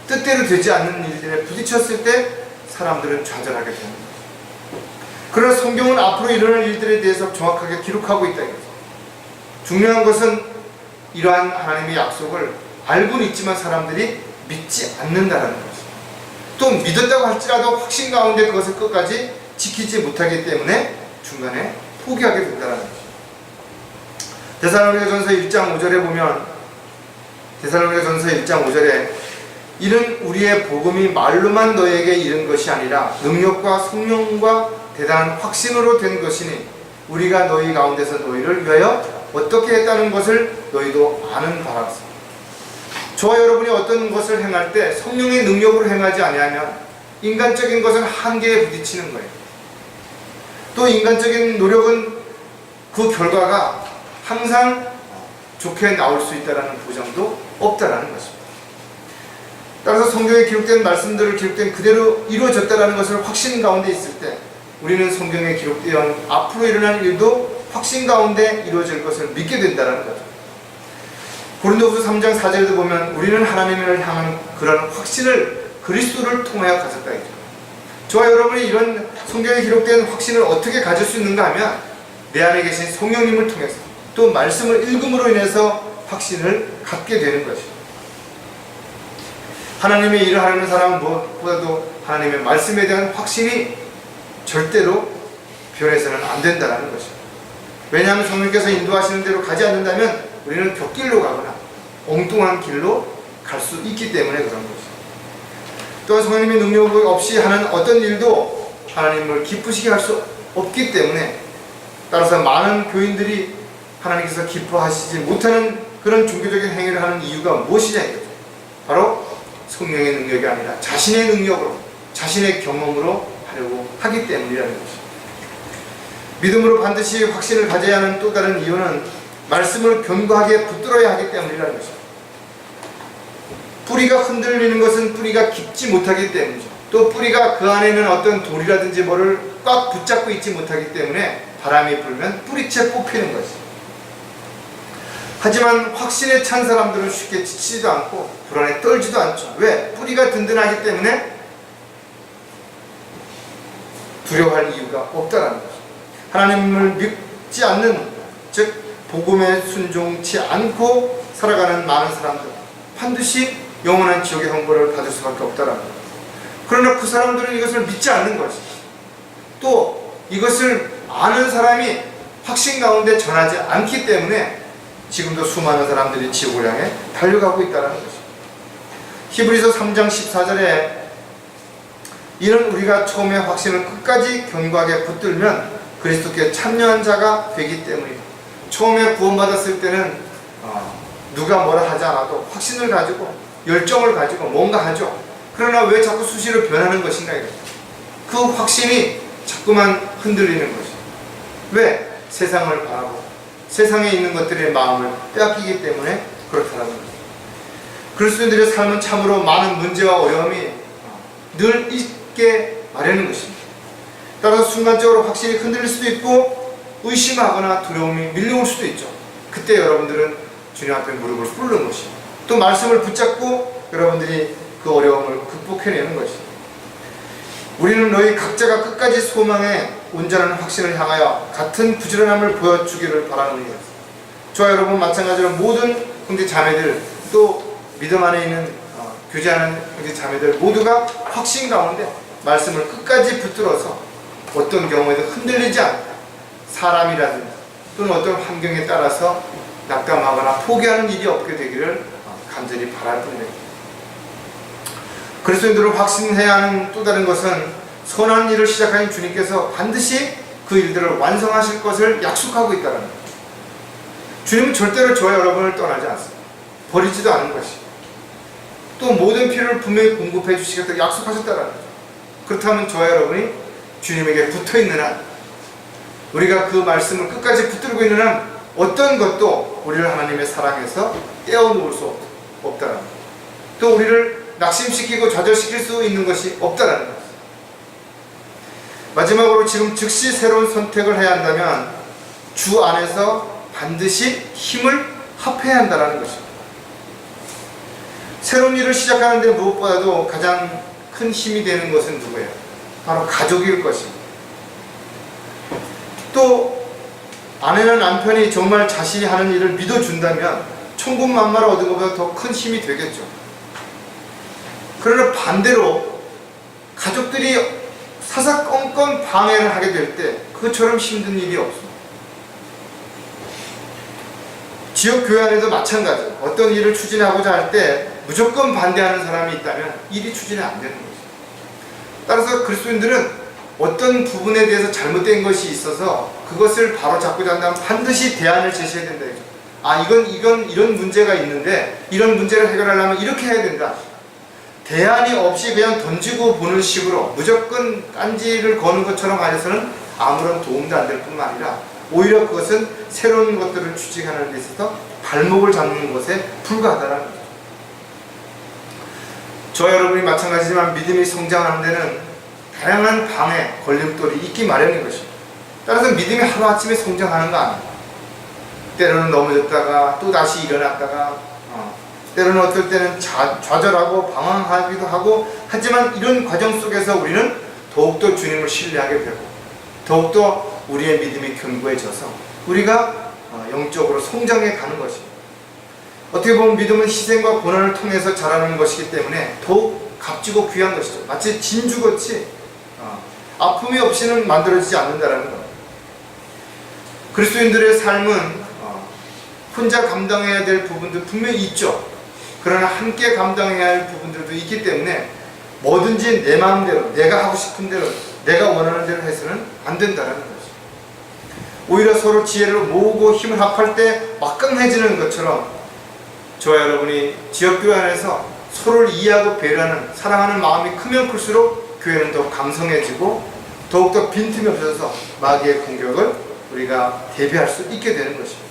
뜻대로 되지 않는 일들에 부딪혔을 때 사람들은 좌절하게 됩니다. 그러나 성경은 앞으로 일어날 일들에 대해서 정확하게 기록하고 있다. 중요한 것은 이러한 하나님의 약속을 알고는 있지만 사람들이 믿지 않는다는 것입니다. 또 믿었다고 할지라도 확신 가운데 그것을 끝까지 지키지 못하기 때문에 중간에 포기하게 된다는 것입니다. 데살로니가전서 1장 5절에 보면 데살로니가전서 1장 5절에 이는 우리의 복음이 말로만 너에게 이른 것이 아니라 능력과 성령과 대단한 확신으로 된 것이니 우리가 너희 가운데서 너희를 위하여 어떻게 했다는 것을 너희도 아는 바라옵니다. 저와 여러분이 어떤 것을 행할 때 성령의 능력으로 행하지 아니하면 인간적인 것은 한계에 부딪히는 거예요. 또 인간적인 노력은 그 결과가 항상 좋게 나올 수 있다는 보장도 없다는 것입니다. 따라서 성경에 기록된 말씀들을 기록된 그대로 이루어졌다는 것을 확신 가운데 있을 때 우리는 성경에 기록되어 앞으로 일어날 일도 확신 가운데 이루어질 것을 믿게 된다는 거죠. 고린도후서 3장 4절에도 보면 우리는 하나님을 향한 그런 확신을 그리스도를 통하여 가졌다 했죠. 저와 여러분이 이런 성경에 기록된 확신을 어떻게 가질 수 있는가 하면 내 안에 계신 성령님을 통해서 또 말씀을 읽음으로 인해서 확신을 갖게 되는 것입니다. 하나님의 일을 하려는 사람은 무엇보다도 하나님의 말씀에 대한 확신이 절대로 변해서는 안 된다는 것입니다. 왜냐하면 성령께서 인도하시는 대로 가지 않는다면 우리는 벽길로 가거나 엉뚱한 길로 갈 수 있기 때문에 그런 것입니다. 또한 성령님의 능력 없이 하는 어떤 일도 하나님을 기쁘시게 할 수 없기 때문에 따라서 많은 교인들이 하나님께서 기뻐하시지 못하는 그런 종교적인 행위를 하는 이유가 무엇이냐 이거죠. 바로 성령의 능력이 아니라 자신의 능력으로 자신의 경험으로 하려고 하기 때문이라는 것입니다. 믿음으로 반드시 확신을 가져야 하는 또 다른 이유는 말씀을 견고하게 붙들어야 하기 때문이라는 것입니다. 뿌리가 흔들리는 것은 뿌리가 깊지 못하기 때문이죠. 또 뿌리가 그 안에는 어떤 돌이라든지 뭐를 꽉 붙잡고 있지 못하기 때문에 바람이 불면 뿌리채 뽑히는 것입니다. 하지만 확신에 찬 사람들은 쉽게 지치지도 않고 불안에 떨지도 않죠. 왜? 뿌리가 든든하기 때문에 두려워할 이유가 없다는 것입니다. 하나님을 믿지 않는, 즉 복음에 순종치 않고 살아가는 많은 사람들 반드시 영원한 지옥의 형벌을 받을 수밖에 없다는 것. 그러나 그 사람들은 이것을 믿지 않는 것입니다. 또 이것을 아는 사람이 확신 가운데 전하지 않기 때문에 지금도 수많은 사람들이 지옥을 향해 달려가고 있다는 것입니다. 히브리서 3장 14절에 이는 우리가 처음에 확신을 끝까지 견고하게 붙들면 그리스도께 참여한 자가 되기 때문이다. 처음에 구원받았을 때는 누가 뭐라 하지 않아도 확신을 가지고 열정을 가지고 뭔가 하죠. 그러나 왜 자꾸 수시로 변하는 것인가? 그 확신이 자꾸만 흔들리는 것이죠. 왜? 세상을 바라고 세상에 있는 것들의 마음을 빼앗기기 때문에 그렇다는 것입니다. 그리스도인들의 삶은 참으로 많은 문제와 어려움이 늘 있게 마련인 것입니다. 따라서 순간적으로 확신이 흔들릴 수도 있고 의심하거나 두려움이 밀려올 수도 있죠. 그때 여러분들은 주님 앞에 무릎을 꿇는 것입니다. 또 말씀을 붙잡고 여러분들이 그 어려움을 극복해내는 것입니다. 우리는 너희 각자가 끝까지 소망의 온전한 확신을 향하여 같은 부지런함을 보여주기를 바라느니라. 저와 여러분 마찬가지로 모든 형제 자매들, 또 믿음 안에 있는 교제하는 형제 자매들 모두가 확신 가운데 말씀을 끝까지 붙들어서 어떤 경우에도 흔들리지 않고 사람이라든지 또는 어떤 환경에 따라서 낙담하거나 포기하는 일이 없게 되기를 간절히 바랄 뿐입니다. 그리스도인들을 확신해야 하는 또 다른 것은 선한 일을 시작하신 주님께서 반드시 그 일들을 완성하실 것을 약속하고 있다는 것. 주님은 절대로 저와 여러분을 떠나지 않습니다. 버리지도 않은 것이. 또 모든 필요를 분명히 공급해 주시겠다고 약속하셨다는 거죠. 그렇다면 저와 여러분이 주님에게 붙어있는 한, 우리가 그 말씀을 끝까지 붙들고 있는 한 어떤 것도 우리를 하나님의 사랑에서 떼어놓을 수 없다는 것. 또 우리를 낙심시키고 좌절시킬 수 있는 것이 없다는 것. 마지막으로 지금 즉시 새로운 선택을 해야 한다면 주 안에서 반드시 힘을 합해야 한다는 것입니다. 새로운 일을 시작하는데 무엇보다도 가장 큰 힘이 되는 것은 누구예요? 바로 가족일 것입니다. 또 아내나 남편이 정말 자신이 하는 일을 믿어준다면 천군만마를 얻은 것보다 더 큰 힘이 되겠죠. 그러나 반대로 가족들이 사사건건 방해를 하게 될 때 그것처럼 힘든 일이 없습니다. 지역 교회 안에도 마찬가지예요. 어떤 일을 추진하고자 할 때 무조건 반대하는 사람이 있다면 일이 추진이 안 되는 거죠. 따라서 그리스도인들은 어떤 부분에 대해서 잘못된 것이 있어서 그것을 바로 잡고자 한다면 반드시 대안을 제시해야 된다. 이런 문제가 있는데 이런 문제를 해결하려면 이렇게 해야 된다. 대안이 없이 그냥 던지고 보는 식으로 무조건 딴지를 거는 것처럼 하여서는 아무런 도움도 안 될 뿐만 아니라 오히려 그것은 새로운 것들을 추진하는 데 있어서 발목을 잡는 것에 불과하다는 거죠. 저와 여러분이 마찬가지지만 믿음이 성장하는 데는 다양한 방해, 걸림돌이 있기 마련인 것입니다. 따라서 믿음이 하루아침에 성장하는 거 아니에요. 때로는 넘어졌다가 또 다시 일어났다가 때로는 어떨 때는 좌절하고 방황하기도 하고, 하지만 이런 과정 속에서 우리는 더욱더 주님을 신뢰하게 되고 더욱더 우리의 믿음이 견고해져서 우리가 영적으로 성장해 가는 것입니다. 어떻게 보면 믿음은 희생과 고난을 통해서 자라는 것이기 때문에 더욱 값지고 귀한 것이죠. 마치 진주같이 아픔이 없이는 만들어지지 않는다는 것. 그리스도인들의 삶은 혼자 감당해야 될 부분도 분명히 있죠. 그러나 함께 감당해야 할 부분들도 있기 때문에 뭐든지 내 마음대로, 내가 하고 싶은 대로, 내가 원하는 대로 해서는 안 된다는 거죠. 오히려 서로 지혜를 모으고 힘을 합할 때 막강해지는 것처럼 저와 여러분이 지역교회 안에서 서로를 이해하고 배려하는, 사랑하는 마음이 크면 클수록 교회는 더 강성해지고 더욱더 빈틈이 없어서 마귀의 공격을 우리가 대비할 수 있게 되는 것입니다.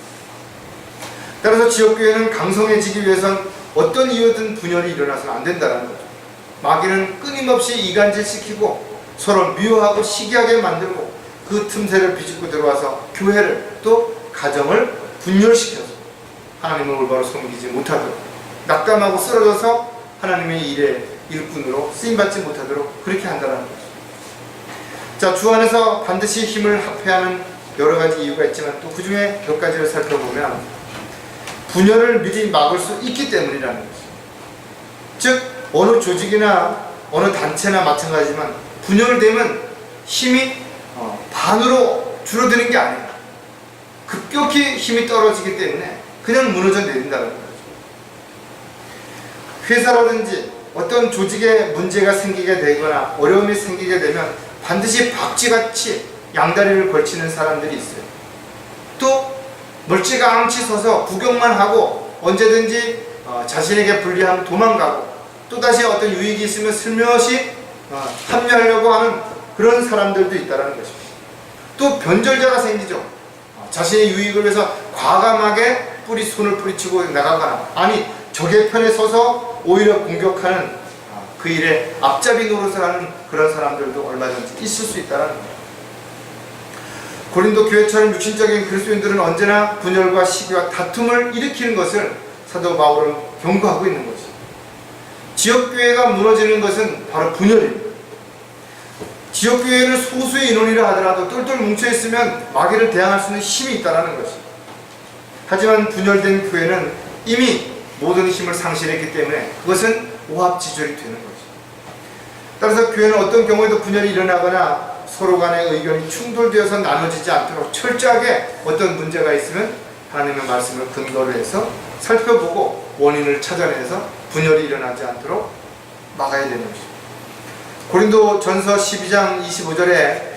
따라서 지역교회는 강성해지기 위해선 어떤 이유든 분열이 일어나서는 안 된다는 거죠. 마귀는 끊임없이 이간질시키고 서로 미워하고 시기하게 만들고 그 틈새를 비집고 들어와서 교회를 또 가정을 분열시켜서 하나님을 올바로 섬기지 못하도록, 낙담하고 쓰러져서 하나님의 일의 일꾼으로 쓰임받지 못하도록 그렇게 한다는 거죠. 자, 주 안에서 반드시 힘을 합해야 하는 여러 가지 이유가 있지만 또 그 중에 몇 가지를 살펴보면 분열을 미리 막을 수 있기 때문이라는 거죠. 즉 어느 조직이나 어느 단체나 마찬가지지만 분열되면 힘이 반으로 줄어드는 게 아니에요. 급격히 힘이 떨어지기 때문에 그냥 무너져 내린다는 거죠. 회사라든지 어떤 조직에 문제가 생기게 되거나 어려움이 생기게 되면 반드시 박쥐같이 양다리를 걸치는 사람들이 있어요. 또 멀찌감치 서서 구경만 하고 언제든지 자신에게 불리하면 도망가고 또다시 어떤 유익이 있으면 슬며시 합류하려고 하는 그런 사람들도 있다는 것입니다. 또 변절자가 생기죠. 자신의 유익을 위해서 과감하게 손을 뿌리치고 나가거나, 아니 적의 편에 서서 오히려 공격하는 그 일에 앞잡이 노릇을 하는 그런 사람들도 얼마든지 있을 수 있다는 거예요. 고린도 교회처럼 육신적인 그리스도인들은 언제나 분열과 시기와 다툼을 일으키는 것을 사도 바울은 경고하고 있는 것입니다. 지역교회가 무너지는 것은 바로 분열입니다. 지역교회는 소수의 인원이라 하더라도 똘똘 뭉쳐있으면 마귀를 대항할 수 있는 힘이 있다는 것이. 하지만 분열된 교회는 이미 모든 힘을 상실했기 때문에 그것은 오합지졸이 되는 것이. 따라서 교회는 어떤 경우에도 분열이 일어나거나 서로 간의 의견이 충돌되어서 나눠지지 않도록 철저하게 어떤 문제가 있으면 하나님의 말씀을 근거로 해서 살펴보고 원인을 찾아내서 분열이 일어나지 않도록 막아야 되는 것입니다. 고린도 전서 12장 25절에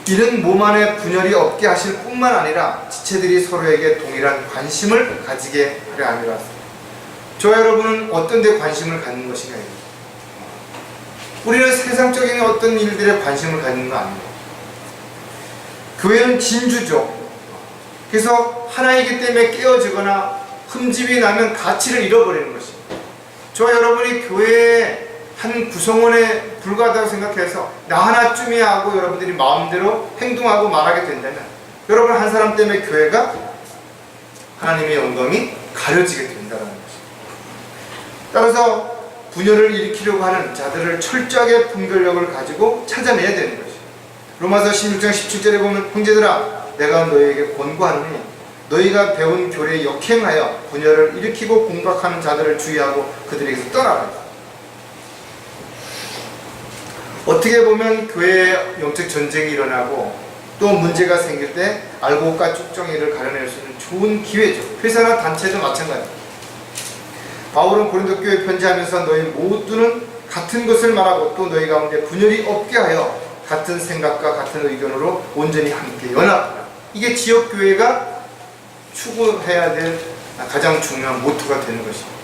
이는 몸 안에 분열이 없게 하실 뿐만 아니라 지체들이 서로에게 동일한 관심을 가지게 하려 함이라. 저와 여러분은 어떤 데 관심을 갖는 것인가요? 우리는 세상적인 어떤 일들에 관심을 갖는 거 아닙니다. 교회는 진주죠. 그래서 하나이기 때문에 깨어지거나 흠집이 나면 가치를 잃어버리는 것입니다. 저와 여러분이 교회의 한 구성원에 불과하다고 생각해서 나 하나쯤이야 하고 여러분들이 마음대로 행동하고 말하게 된다면 여러분 한 사람 때문에 교회가 하나님의 영광이 가려지게 된다는 것입니다. 따라서 분열을 일으키려고 하는 자들을 철저하게 분별력을 가지고 찾아내야 되는 것입니다. 로마서 16장 17절에 보면 형제들아 내가 너희에게 권고하노니 너희가 배운 교례에 역행하여 분열을 일으키고 공박하는 자들을 주의하고 그들에게서 떠나라. 어떻게 보면 교회에 영적 전쟁이 일어나고 또 문제가 생길 때 알곡과 쭉정이를 가려낼 수 있는 좋은 기회죠. 회사나 단체도 마찬가지입니다. 바울은 고린도 교회에 편지하면서 너희 모두는 같은 것을 말하고 또 너희 가운데 분열이 없게 하여 같은 생각과 같은 의견으로 온전히 함께 연합하라. 이게 지역교회가 추구해야 될 가장 중요한 모토가 되는 것입니다.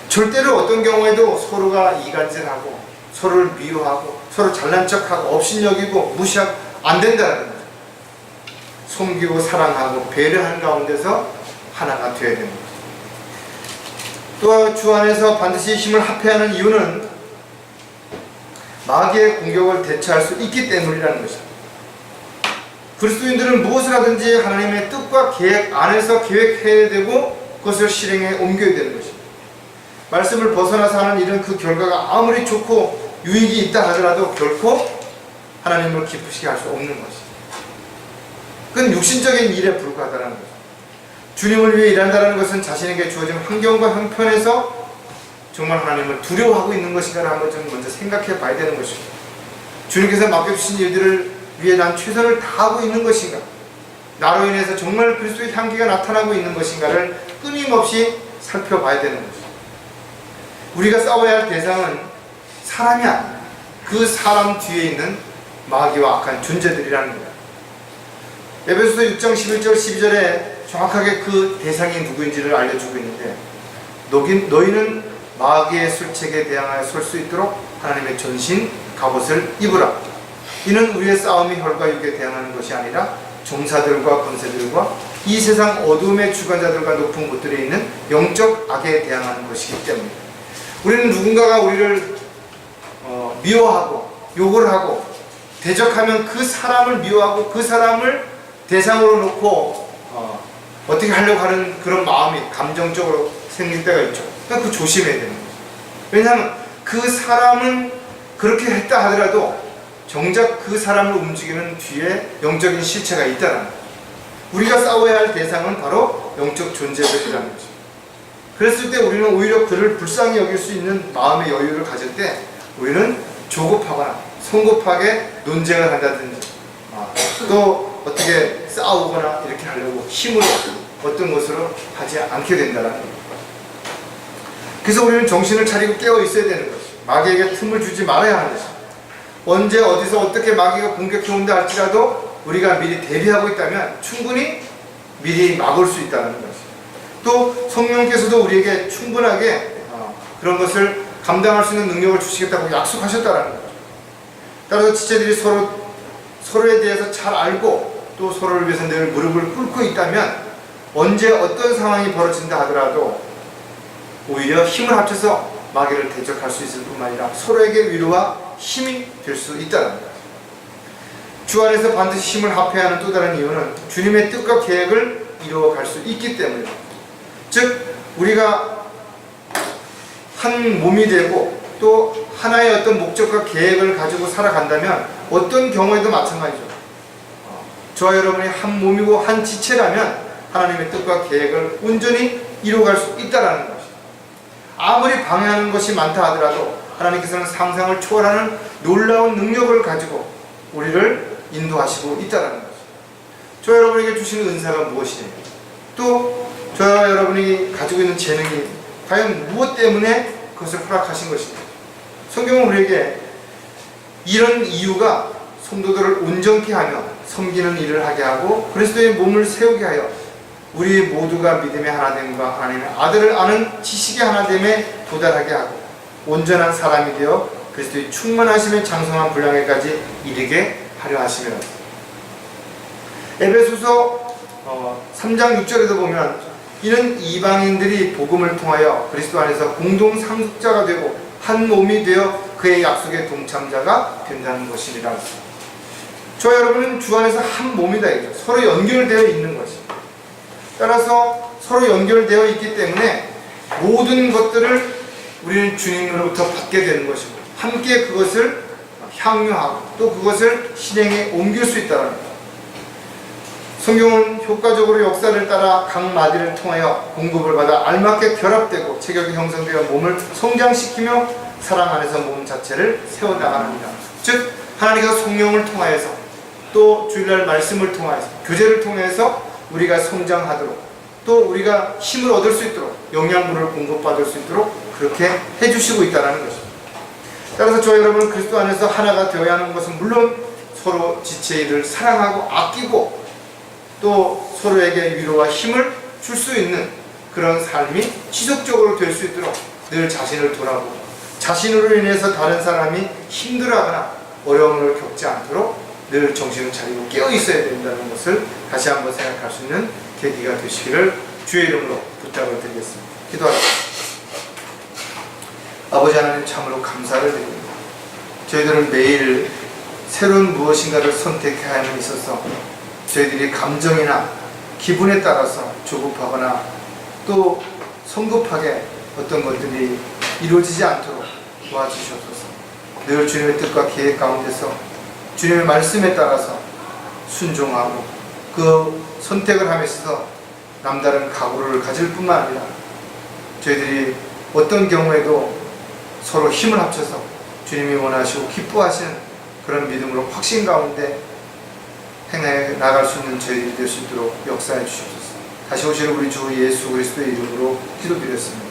절대로 어떤 경우에도 서로가 이간질하고 서로를 미워하고 서로 잘난 척하고 업신여기고 무시하고 안 된다는 거죠. 섬기고 사랑하고 배려하는 가운데서 하나가 되어야 되는 거죠. 또 주 안에서 반드시 힘을 합해야 하는 이유는 마귀의 공격을 대처할 수 있기 때문이라는 것입니다. 그리스도인들은 무엇을 하든지 하나님의 뜻과 계획 안에서 계획해야 되고 그것을 실행에 옮겨야 되는 것입니다. 말씀을 벗어나서 하는 일은 그 결과가 아무리 좋고 유익이 있다 하더라도 결코 하나님을 기쁘시게 할 수 없는 것입니다. 그건 육신적인 일에 불과하다는 것입니다. 주님을 위해 일한다는 것은 자신에게 주어진 환경과 형편에서 정말 하나님을 두려워하고 있는 것인가를 한번 좀 먼저 생각해 봐야 되는 것입니다. 주님께서 맡겨주신 일들을 위해 난 최선을 다하고 있는 것인가? 나로 인해서 정말 그리스도의 향기가 나타나고 있는 것인가를 끊임없이 살펴봐야 되는 것입니다. 우리가 싸워야 할 대상은 사람이 아니라 그 사람 뒤에 있는 마귀와 악한 존재들이라는 거예요. 에베소서 6장 11절 12절에 정확하게 그 대상이 누구인지를 알려주고 있는데 너희는 마귀의 술책에 대항하여 설 수 있도록 하나님의 전신 갑옷을 입으라. 이는 우리의 싸움이 혈과 육에 대항하는 것이 아니라 종사들과 권세들과 이 세상 어둠의 주관자들과 높은 곳들에 있는 영적 악에 대항하는 것이기 때문입니다. 우리는 누군가가 우리를 미워하고 욕을 하고 대적하면 그 사람을 미워하고 그 사람을 대상으로 놓고 어떻게 하려고 하는 그런 마음이 감정적으로 생길 때가 있죠. 그러니까 그 조심해야 되는 거죠. 왜냐하면 그 사람은 그렇게 했다 하더라도 정작 그 사람을 움직이는 뒤에 영적인 실체가 있다는 거죠. 우리가 싸워야 할 대상은 바로 영적 존재들이라는 거죠. 그랬을 때 우리는 오히려 그를 불쌍히 여길 수 있는 마음의 여유를 가질 때 우리는 조급하거나 성급하게 논쟁을 한다든지 또 어떻게 싸우거나 이렇게 하려고 힘을 어떤 것으로 하지 않게 된다는 거예요. 그래서 우리는 정신을 차리고 깨어 있어야 되는 것이죠. 마귀에게 틈을 주지 말아야 하는 것이죠. 언제 어디서 어떻게 마귀가 공격해 온다 할지라도 우리가 미리 대비하고 있다면 충분히 미리 막을 수 있다는 것이죠. 또 성령께서도 우리에게 충분하게 그런 것을 감당할 수 있는 능력을 주시겠다고 약속하셨다는 거죠. 따라서 지체들이 서로에 대해서 잘 알고 또 서로를 위해서 늘 무릎을 꿇고 있다면 언제 어떤 상황이 벌어진다 하더라도 오히려 힘을 합쳐서 마귀를 대적할 수 있을 뿐만 아니라 서로에게 위로와 힘이 될 수 있다는 거예요. 주 안에서 반드시 힘을 합해야 하는 또 다른 이유는 주님의 뜻과 계획을 이루어갈 수 있기 때문입니다. 즉 우리가 한 몸이 되고 또 하나의 어떤 목적과 계획을 가지고 살아간다면 어떤 경우에도 마찬가지죠. 저와 여러분이 한 몸이고 한 지체라면 하나님의 뜻과 계획을 온전히 이루어갈 수 있다는 것이죠. 아무리 방해하는 것이 많다 하더라도 하나님께서는 상상을 초월하는 놀라운 능력을 가지고 우리를 인도하시고 있다는 것이죠. 저와 여러분에게 주시는 은사가 무엇이냐, 또 저와 여러분이 가지고 있는 재능이 과연 무엇 때문에 그것을 허락하신 것입니다. 성경은 우리에게 이런 이유가 성도들을 온전케 하며 섬기는 일을 하게 하고 그리스도의 몸을 세우게 하여 우리 모두가 믿음의 하나됨과 하나님의 아들을 아는 지식의 하나됨에 도달하게 하고 온전한 사람이 되어 그리스도의 충만하심의 장성한 분량에까지 이르게 하려 하시며, 에베소서 3장 6절에도 보면 이는 이방인들이 복음을 통하여 그리스도 안에서 공동 상속자가 되고 한 몸이 되어 그의 약속의 동참자가 된다는 것이니라. 저 여러분은 주 안에서 한 몸이다 이죠. 서로 연결되어 있는 것입니다. 따라서 서로 연결되어 있기 때문에 모든 것들을 우리는 주님으로부터 받게 되는 것이고 함께 그것을 향유하고 또 그것을 실행에 옮길 수 있다는 것. 성경은 효과적으로 역사를 따라 각 마디를 통하여 공급을 받아 알맞게 결합되고 체격이 형성되어 몸을 성장시키며 사랑 안에서 몸 자체를 세워나갑니다. 즉 하나님께서 성령을 통하여서 또 주일날 말씀을 통하여서 교제를 통해서 우리가 성장하도록 또 우리가 힘을 얻을 수 있도록 영양분을 공급받을 수 있도록 그렇게 해주시고 있다는 것입니다. 따라서 저와 여러분은 그리스도 안에서 하나가 되어야 하는 것은 물론 서로 지체이를 사랑하고 아끼고 또 서로에게 위로와 힘을 줄 수 있는 그런 삶이 지속적으로 될 수 있도록 늘 자신을 돌아보고 자신으로 인해서 다른 사람이 힘들어하거나 어려움을 겪지 않도록 늘 정신을 차리고 깨어 있어야 된다는 것을 다시 한번 생각할 수 있는 계기가 되시기를 주의 이름으로 부탁을 드리겠습니다. 기도하겠습니다. 아버지 하나님, 참으로 감사를 드립니다. 저희들은 매일 새로운 무엇인가를 선택해야 함에 있어서 저희들이 감정이나 기분에 따라서 조급하거나 또 성급하게 어떤 것들이 이루어지지 않도록 도와주시옵소서. 늘 주님의 뜻과 계획 가운데서 주님의 말씀에 따라서 순종하고 그 선택을 함에 있어서 남다른 각오를 가질 뿐만 아니라 저희들이 어떤 경우에도 서로 힘을 합쳐서 주님이 원하시고 기뻐하시는 그런 믿음으로 확신 가운데 행해 나갈 수 있는 저희들이 될 수 있도록 역사해 주시옵소서. 다시 오실 우리 주 예수 그리스도의 이름으로 기도드렸습니다.